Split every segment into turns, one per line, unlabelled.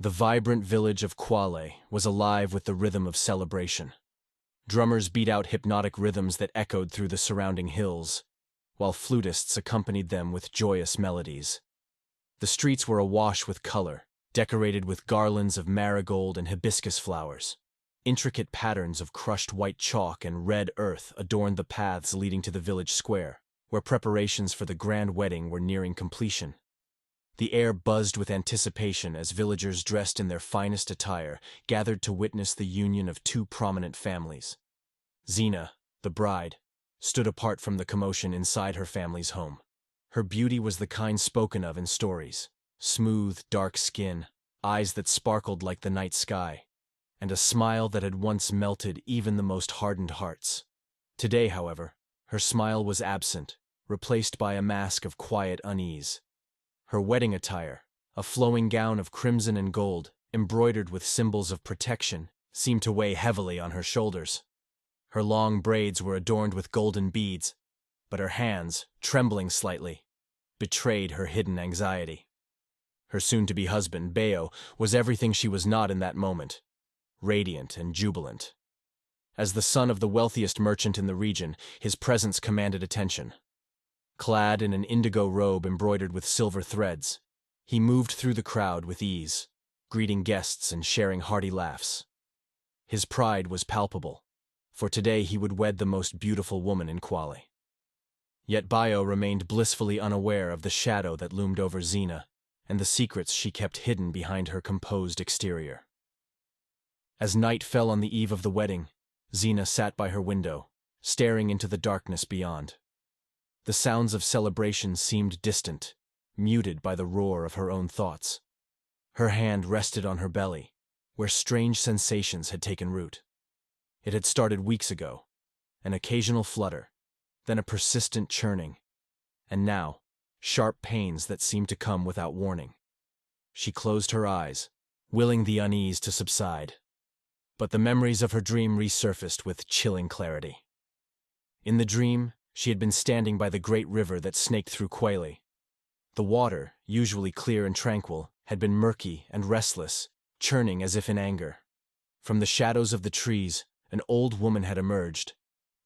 The vibrant village of Kwale was alive with the rhythm of celebration. Drummers beat out hypnotic rhythms that echoed through the surrounding hills, while flutists accompanied them with joyous melodies. The streets were awash with color, decorated with garlands of marigold and hibiscus flowers. Intricate patterns of crushed white chalk and red earth adorned the paths leading to the village square, where preparations for the grand wedding were nearing completion. The air buzzed with anticipation as villagers dressed in their finest attire gathered to witness the union of two prominent families. Xena, the bride, stood apart from the commotion inside her family's home. Her beauty was the kind spoken of in stories: smooth, dark skin, eyes that sparkled like the night sky, and a smile that had once melted even the most hardened hearts. Today, however, her smile was absent, replaced by a mask of quiet unease. Her wedding attire, a flowing gown of crimson and gold, embroidered with symbols of protection, seemed to weigh heavily on her shoulders. Her long braids were adorned with golden beads, but her hands, trembling slightly, betrayed her hidden anxiety. Her soon-to-be husband, Bayo, was everything she was not in that moment: radiant and jubilant. As the son of the wealthiest merchant in the region, his presence commanded attention. Clad in an indigo robe embroidered with silver threads, he moved through the crowd with ease, greeting guests and sharing hearty laughs. His pride was palpable, for today he would wed the most beautiful woman in Kwale. Yet Bayo remained blissfully unaware of the shadow that loomed over Xena and the secrets she kept hidden behind her composed exterior. As night fell on the eve of the wedding, Xena sat by her window, staring into the darkness beyond. The sounds of celebration seemed distant, muted by the roar of her own thoughts. Her hand rested on her belly, where strange sensations had taken root. It had started weeks ago, an occasional flutter, then a persistent churning, and now, sharp pains that seemed to come without warning. She closed her eyes, willing the unease to subside. But the memories of her dream resurfaced with chilling clarity. In the dream, she had been standing by the great river that snaked through Kwale. The water, usually clear and tranquil, had been murky and restless, churning as if in anger. From the shadows of the trees, an old woman had emerged,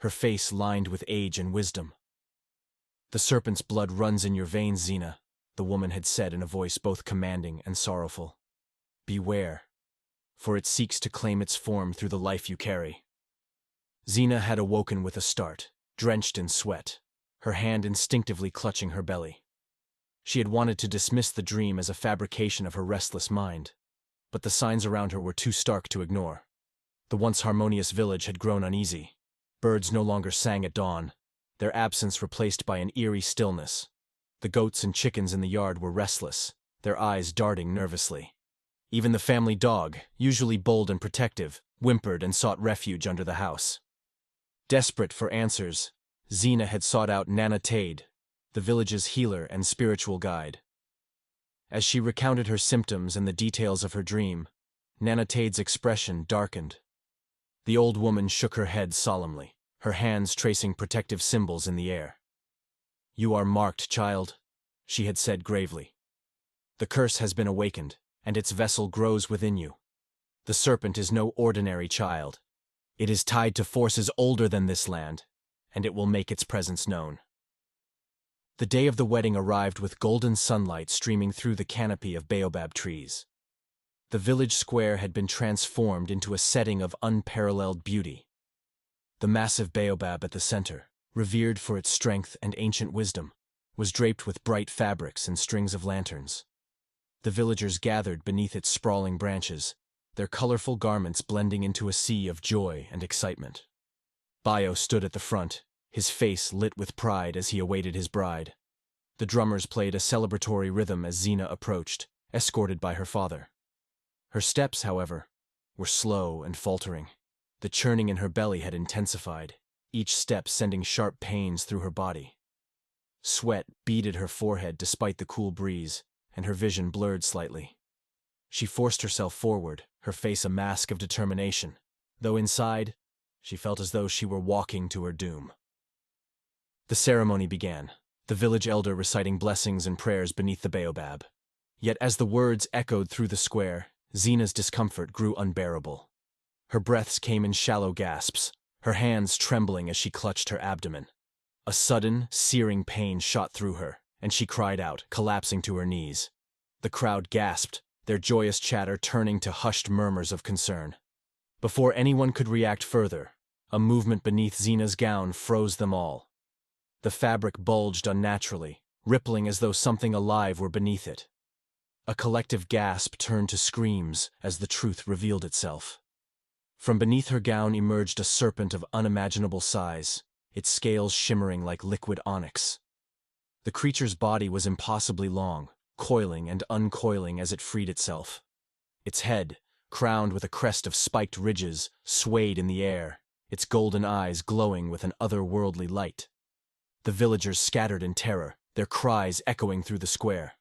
her face lined with age and wisdom. "The serpent's blood runs in your veins, Xena," the woman had said in a voice both commanding and sorrowful. "Beware, for it seeks to claim its form through the life you carry." Xena had awoken with a start, drenched in sweat, her hand instinctively clutching her belly. She had wanted to dismiss the dream as a fabrication of her restless mind, but the signs around her were too stark to ignore. The once harmonious village had grown uneasy. Birds no longer sang at dawn, their absence replaced by an eerie stillness. The goats and chickens in the yard were restless, their eyes darting nervously. Even the family dog, usually bold and protective, whimpered and sought refuge under the house. Desperate for answers, Xena had sought out Nana Tade, the village's healer and spiritual guide. As she recounted her symptoms and the details of her dream, Nana Tade's expression darkened. The old woman shook her head solemnly, her hands tracing protective symbols in the air. "You are marked, child," she had said gravely. "The curse has been awakened, and its vessel grows within you. The serpent is no ordinary child. It is tied to forces older than this land, and it will make its presence known." The day of the wedding arrived with golden sunlight streaming through the canopy of baobab trees. The village square had been transformed into a setting of unparalleled beauty. The massive baobab at the center, revered for its strength and ancient wisdom, was draped with bright fabrics and strings of lanterns. The villagers gathered beneath its sprawling branches, their colorful garments blending into a sea of joy and excitement. Bayo stood at the front, his face lit with pride as he awaited his bride. The drummers played a celebratory rhythm as Xena approached, escorted by her father. Her steps, however, were slow and faltering. The churning in her belly had intensified, each step sending sharp pains through her body. Sweat beaded her forehead despite the cool breeze, and her vision blurred slightly. She forced herself forward, her face a mask of determination, though inside, she felt as though she were walking to her doom. The ceremony began, the village elder reciting blessings and prayers beneath the baobab. Yet as the words echoed through the square, Xena's discomfort grew unbearable. Her breaths came in shallow gasps, her hands trembling as she clutched her abdomen. A sudden, searing pain shot through her, and she cried out, collapsing to her knees. The crowd gasped, their joyous chatter turning to hushed murmurs of concern. Before anyone could react further, a movement beneath Xena's gown froze them all. The fabric bulged unnaturally, rippling as though something alive were beneath it. A collective gasp turned to screams as the truth revealed itself. From beneath her gown emerged a serpent of unimaginable size, its scales shimmering like liquid onyx. The creature's body was impossibly long, coiling and uncoiling as it freed itself. Its head, crowned with a crest of spiked ridges, swayed in the air, its golden eyes glowing with an otherworldly light. The villagers scattered in terror, their cries echoing through the square.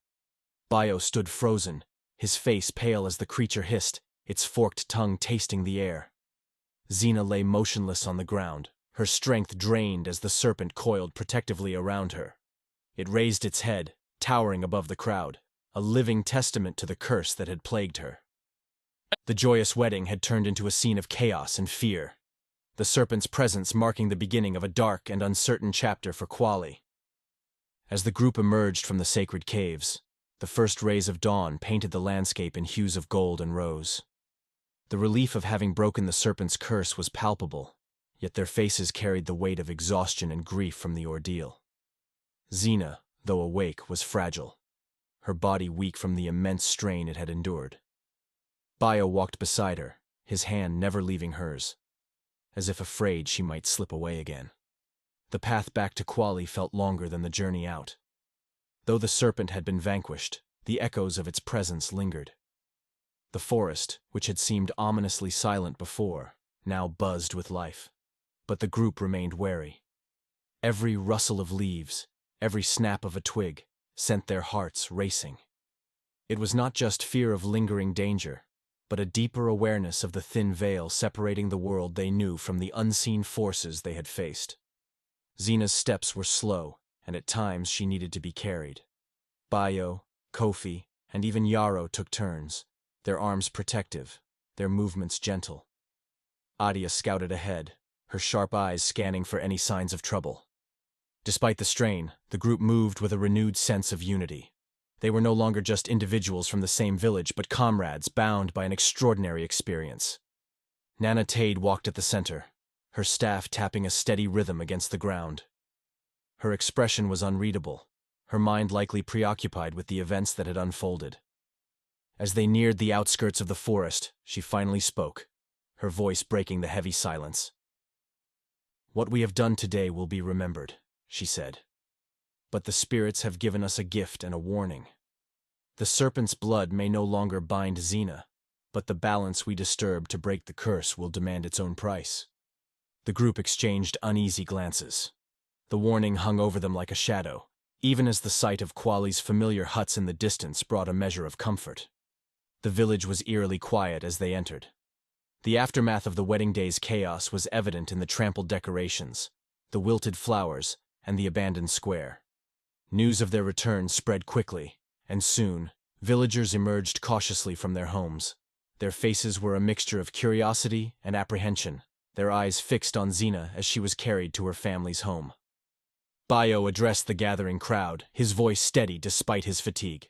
Bayo stood frozen, his face pale as the creature hissed, its forked tongue tasting the air. Xena lay motionless on the ground, her strength drained as the serpent coiled protectively around her. It raised its head, towering above the crowd, a living testament to the curse that had plagued her. The joyous wedding had turned into a scene of chaos and fear, the serpent's presence marking the beginning of a dark and uncertain chapter for Quali. As the group emerged from the sacred caves, the first rays of dawn painted the landscape in hues of gold and rose. The relief of having broken the serpent's curse was palpable, yet their faces carried the weight of exhaustion and grief from the ordeal. Xena, though awake, was fragile, her body weak from the immense strain it had endured. Bayo walked beside her, his hand never leaving hers, as if afraid she might slip away again. The path back to Quali felt longer than the journey out. Though the serpent had been vanquished, the echoes of its presence lingered. The forest, which had seemed ominously silent before, now buzzed with life. But the group remained wary. Every rustle of leaves, every snap of a twig, sent their hearts racing. It was not just fear of lingering danger, but a deeper awareness of the thin veil separating the world they knew from the unseen forces they had faced. Xena's steps were slow, and at times she needed to be carried. Bayo, Kofi, and even Yarrow took turns, their arms protective, their movements gentle. Adia scouted ahead, her sharp eyes scanning for any signs of trouble. Despite the strain, the group moved with a renewed sense of unity. They were no longer just individuals from the same village, but comrades bound by an extraordinary experience. Nana Tade walked at the center, her staff tapping a steady rhythm against the ground. Her expression was unreadable, her mind likely preoccupied with the events that had unfolded. As they neared the outskirts of the forest, she finally spoke, her voice breaking the heavy silence. "What we have done today will be remembered," she said. "But the spirits have given us a gift and a warning. The serpent's blood may no longer bind Xena, but the balance we disturb to break the curse will demand its own price." The group exchanged uneasy glances. The warning hung over them like a shadow, even as the sight of Quali's familiar huts in the distance brought a measure of comfort. The village was eerily quiet as they entered. The aftermath of the wedding day's chaos was evident in the trampled decorations, the wilted flowers, and the abandoned square. News of their return spread quickly, and soon, villagers emerged cautiously from their homes. Their faces were a mixture of curiosity and apprehension, their eyes fixed on Xena as she was carried to her family's home. Bayo addressed the gathering crowd, his voice steady despite his fatigue.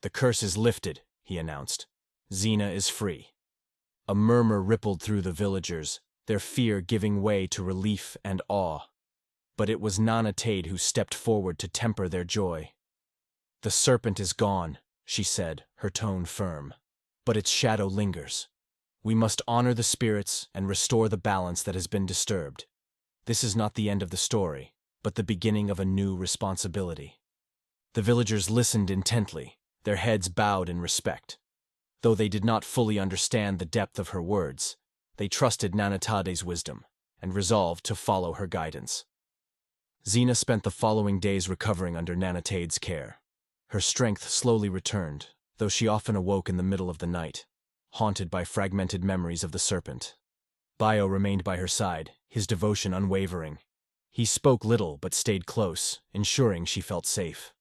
"The curse is lifted," he announced. "Xena is free." A murmur rippled through the villagers, their fear giving way to relief and awe. But it was Nana Tade who stepped forward to temper their joy. "The serpent is gone," she said, her tone firm. "But its shadow lingers. We must honor the spirits and restore the balance that has been disturbed. This is not the end of the story, but the beginning of a new responsibility." The villagers listened intently, their heads bowed in respect. Though they did not fully understand the depth of her words, they trusted Nana Tade's wisdom and resolved to follow her guidance. Xena spent the following days recovering under Nana Tade's care. Her strength slowly returned, though she often awoke in the middle of the night, haunted by fragmented memories of the serpent. Bayo remained by her side, his devotion unwavering. He spoke little but stayed close, ensuring she felt safe.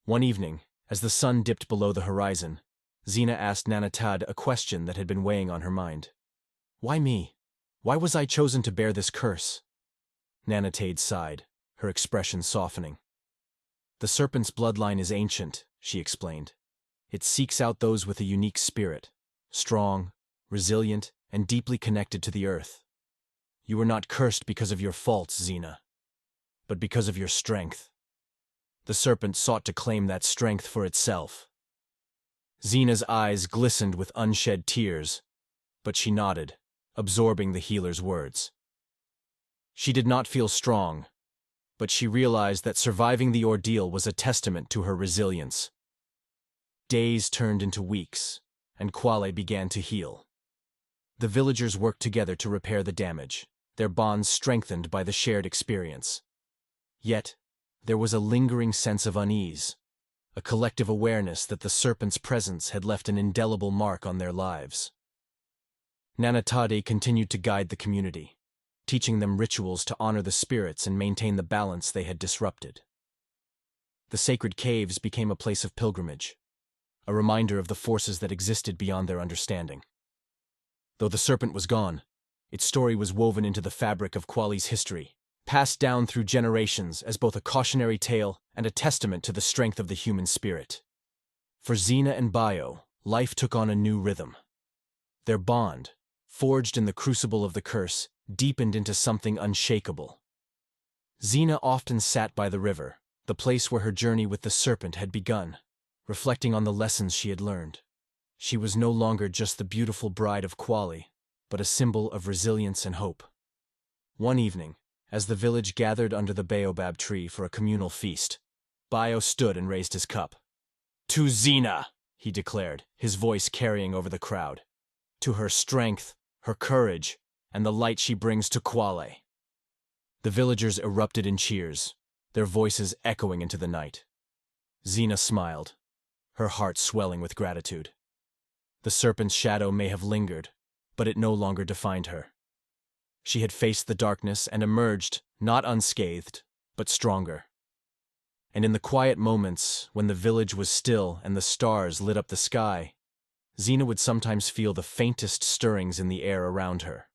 One evening, as the sun dipped below the horizon, Xena asked Nanatad a question that had been weighing on her mind. Why me? Why was I chosen to bear this curse? Nanatade sighed, her expression softening. The serpent's bloodline is ancient, she explained. It seeks out those with a unique spirit, strong, resilient, and deeply connected to the earth. You were not cursed because of your faults, Xena, but because of your strength. The serpent sought to claim that strength for itself. Xena's eyes glistened with unshed tears, but she nodded, absorbing the healer's words. She did not feel strong, but she realized that surviving the ordeal was a testament to her resilience. Days turned into weeks, and Quale began to heal. The villagers worked together to repair the damage, their bonds strengthened by the shared experience. Yet, there was a lingering sense of unease, a collective awareness that the serpent's presence had left an indelible mark on their lives. Nanatade continued to guide the community, teaching them rituals to honor the spirits and maintain the balance they had disrupted. The sacred caves became a place of pilgrimage, a reminder of the forces that existed beyond their understanding. Though the serpent was gone, its story was woven into the fabric of Quale's history, passed down through generations as both a cautionary tale and a testament to the strength of the human spirit. For Xena and Bio, life took on a new rhythm. Their bond, forged in the crucible of the curse, deepened into something unshakable. Xena often sat by the river, the place where her journey with the serpent had begun, reflecting on the lessons she had learned. She was no longer just the beautiful bride of Quale, but a symbol of resilience and hope. One evening, as the village gathered under the baobab tree for a communal feast, Bio stood and raised his cup. "To Xena," he declared, his voice carrying over the crowd. "To her strength, her courage, and the light she brings to Quale." The villagers erupted in cheers, their voices echoing into the night. Xena smiled, her heart swelling with gratitude. The serpent's shadow may have lingered, but it no longer defined her. She had faced the darkness and emerged, not unscathed, but stronger. And in the quiet moments, when the village was still and the stars lit up the sky, Xena would sometimes feel the faintest stirrings in the air around her.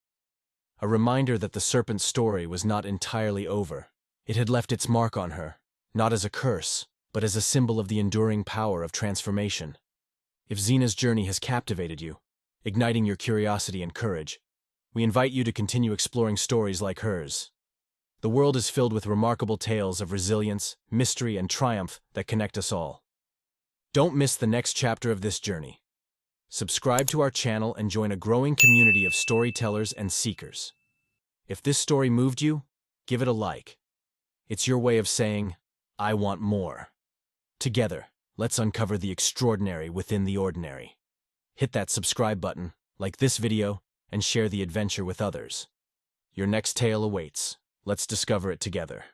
A reminder that the serpent's story was not entirely over. It had left its mark on her, not as a curse, but as a symbol of the enduring power of transformation. If Xena's journey has captivated you, igniting your curiosity and courage, we invite you to continue exploring stories like hers. The world is filled with remarkable tales of resilience, mystery, and triumph that connect us all. Don't miss the next chapter of this journey. Subscribe to our channel and join a growing community of storytellers and seekers. If this story moved you, give it a like. It's your way of saying, "I want more." Together, let's uncover the extraordinary within the ordinary. Hit that subscribe button, like this video, and share the adventure with others. Your next tale awaits. Let's discover it together.